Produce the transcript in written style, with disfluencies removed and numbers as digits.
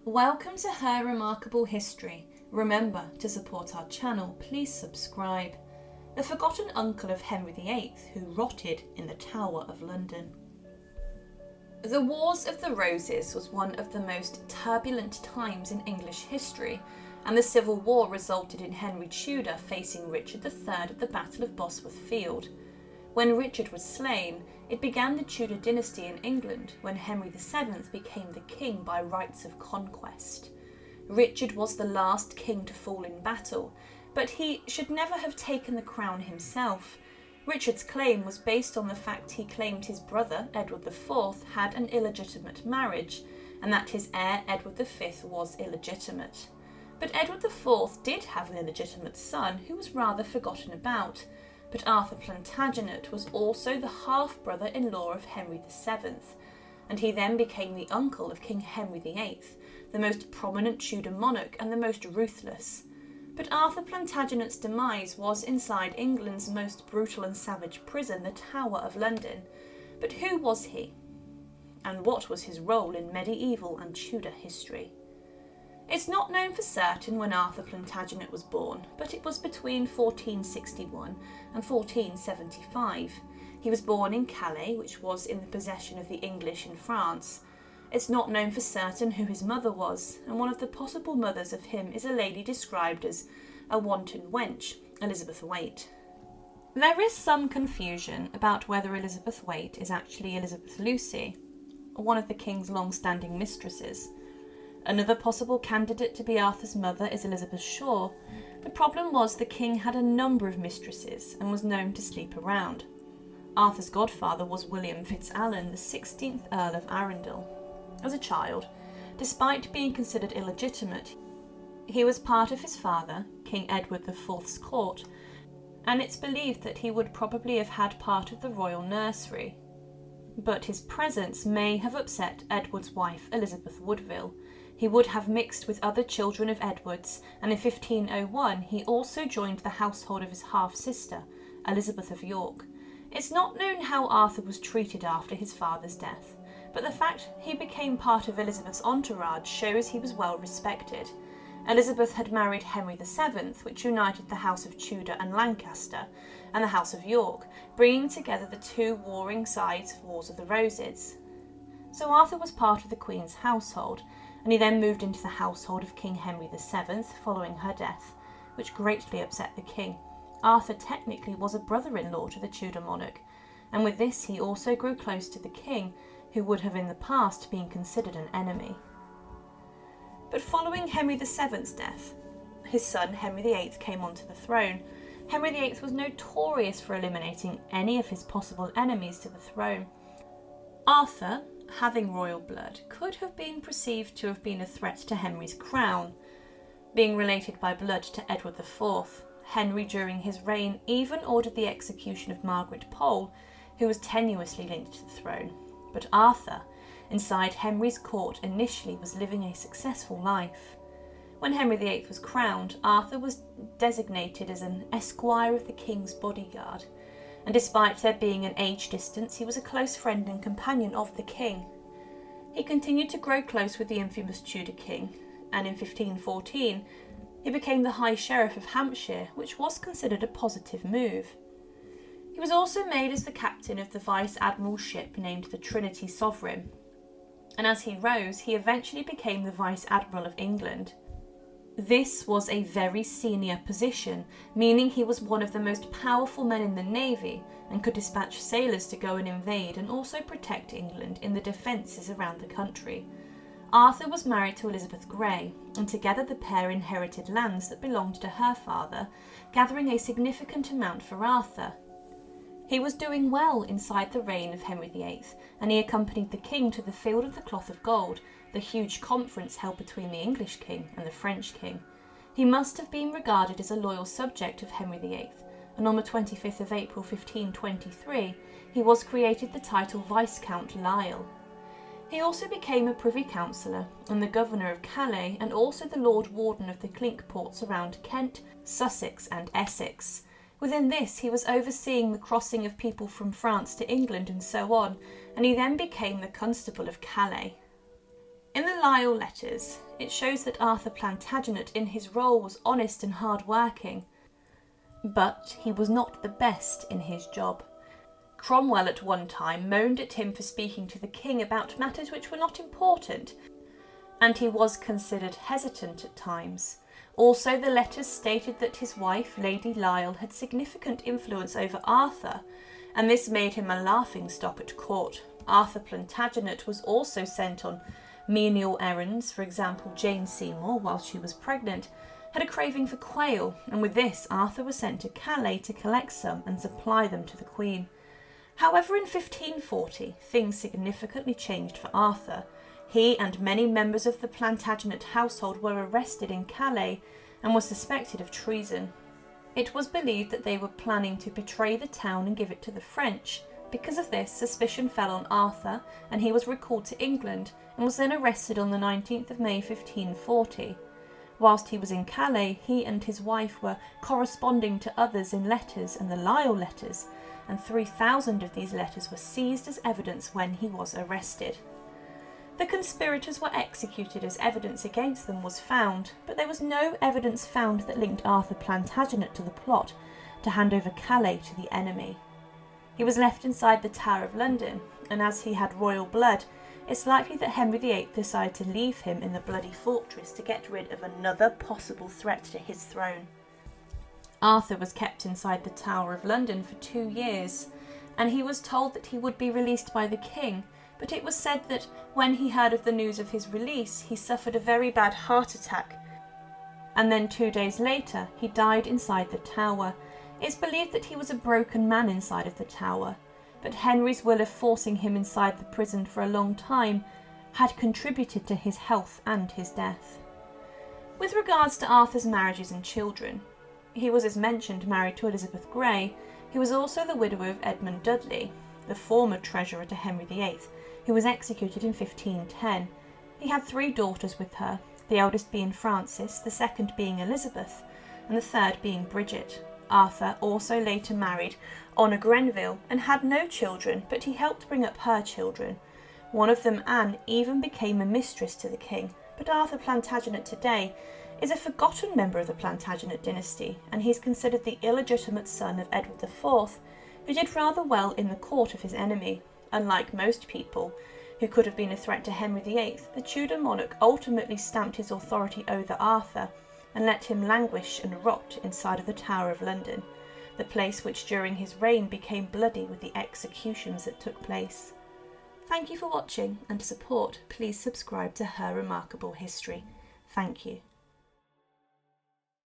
Welcome to Her Remarkable History. Remember to support our channel, please subscribe. The forgotten uncle of Henry VIII who rotted in the Tower of London. The Wars of the Roses was one of the most turbulent times in English history, and the Civil War resulted in Henry Tudor facing Richard III at the Battle of Bosworth Field. When Richard was slain, it began the Tudor dynasty in England, when Henry VII became the king by rights of conquest. Richard was the last king to fall in battle, but he should never have taken the crown himself. Richard's claim was based on the fact he claimed his brother, Edward IV, had an illegitimate marriage, and that his heir, Edward V, was illegitimate. But Edward IV did have an illegitimate son who was rather forgotten about. But Arthur Plantagenet was also the half-brother-in-law of Henry VII, and he then became the uncle of King Henry VIII, the most prominent Tudor monarch and the most ruthless. But Arthur Plantagenet's demise was inside England's most brutal and savage prison, the Tower of London. But who was he? And what was his role in medieval and Tudor history? It's not known for certain when Arthur Plantagenet was born, but it was between 1461 and 1475. He was born in Calais, which was in the possession of the English in France. It's not known for certain who his mother was, and one of the possible mothers of him is a lady described as a wanton wench, Elizabeth Waite. There is some confusion about whether Elizabeth Waite is actually Elizabeth Lucy, one of the king's long-standing mistresses. Another possible candidate to be Arthur's mother is Elizabeth Shaw. The problem was the king had a number of mistresses and was known to sleep around. Arthur's godfather was William FitzAlan, the 16th Earl of Arundel. As a child, despite being considered illegitimate, he was part of his father, King Edward IV's court, and it's believed that he would probably have had part of the royal nursery. But his presence may have upset Edward's wife, Elizabeth Woodville. He would have mixed with other children of Edward's, and in 1501 he also joined the household of his half-sister, Elizabeth of York. It's not known how Arthur was treated after his father's death, but the fact he became part of Elizabeth's entourage shows he was well respected. Elizabeth had married Henry VII, which united the House of Tudor and Lancaster, and the House of York, bringing together the two warring sides of Wars of the Roses. So Arthur was part of the Queen's household, and he then moved into the household of King Henry VII following her death, which greatly upset the king. Arthur technically was a brother-in-law to the Tudor monarch, and with this he also grew close to the king, who would have in the past been considered an enemy. But following Henry VII's death, his son Henry VIII came onto the throne. Henry VIII was notorious for eliminating any of his possible enemies to the throne. Arthur, having royal blood, could have been perceived to have been a threat to Henry's crown. Being related by blood to Edward IV, Henry during his reign even ordered the execution of Margaret Pole, who was tenuously linked to the throne. But Arthur, inside Henry's court, initially was living a successful life. When Henry VIII was crowned, Arthur was designated as an esquire of the king's bodyguard, and despite there being an age difference, he was a close friend and companion of the king. He continued to grow close with the infamous Tudor king, and in 1514 he became the High Sheriff of Hampshire, which was considered a positive move. He was also made as the captain of the vice-admiral ship named the Trinity Sovereign, and as he rose, he eventually became the Vice-Admiral of England. This was a very senior position, meaning he was one of the most powerful men in the navy and could dispatch sailors to go and invade and also protect England in the defences around the country. Arthur was married to Elizabeth Grey, and together the pair inherited lands that belonged to her father, gathering a significant amount for Arthur. He was doing well inside the reign of Henry VIII, and he accompanied the king to the Field of the Cloth of Gold, the huge conference held between the English king and the French king. He must have been regarded as a loyal subject of Henry VIII, and on the 25th of April 1523 he was created the title Viscount Lisle. He also became a Privy Councillor and the Governor of Calais, and also the Lord Warden of the Clink ports around Kent, Sussex and Essex. Within this, he was overseeing the crossing of people from France to England and so on, and he then became the Constable of Calais. In the Lisle letters, it shows that Arthur Plantagenet in his role was honest and hard-working, but he was not the best in his job. Cromwell at one time moaned at him for speaking to the king about matters which were not important, and he was considered hesitant at times. Also, the letters stated that his wife, Lady Lisle, had significant influence over Arthur, and this made him a laughingstock at court. Arthur Plantagenet was also sent on menial errands. For example, Jane Seymour, while she was pregnant, had a craving for quail, and with this Arthur was sent to Calais to collect some and supply them to the Queen. However, in 1540, things significantly changed for Arthur. He and many members of the Plantagenet household were arrested in Calais and were suspected of treason. It was believed that they were planning to betray the town and give it to the French. Because of this, suspicion fell on Arthur, and he was recalled to England and was then arrested on the 19th of May 1540. Whilst he was in Calais, he and his wife were corresponding to others in letters and the Lisle letters, and 3,000 of these letters were seized as evidence when he was arrested. The conspirators were executed as evidence against them was found, but there was no evidence found that linked Arthur Plantagenet to the plot to hand over Calais to the enemy. He was left inside the Tower of London, and as he had royal blood, it's likely that Henry VIII decided to leave him in the bloody fortress to get rid of another possible threat to his throne. Arthur was kept inside the Tower of London for 2 years, and he was told that he would be released by the king, but it was said that when he heard of the news of his release, he suffered a very bad heart attack, and then 2 days later he died inside the tower. It's believed that he was a broken man inside of the tower, but Henry's will of forcing him inside the prison for a long time had contributed to his health and his death. With regards to Arthur's marriages and children, he was, as mentioned, married to Elizabeth Grey, who was also the widow of Edmund Dudley, the former treasurer to Henry VIII, who was executed in 1510. He had 3 daughters with her, the eldest being Frances, the second being Elizabeth, and the third being Bridget. Arthur also later married Honor Grenville and had no children, but he helped bring up her children. One of them, Anne, even became a mistress to the king, but Arthur Plantagenet today is a forgotten member of the Plantagenet dynasty, and he is considered the illegitimate son of Edward IV, who did rather well in the court of his enemy. Unlike most people who could have been a threat to Henry VIII, the Tudor monarch ultimately stamped his authority over Arthur and let him languish and rot inside of the Tower of London, the place which during his reign became bloody with the executions that took place. Thank you for watching, and to support, please subscribe to Her Remarkable History. Thank you.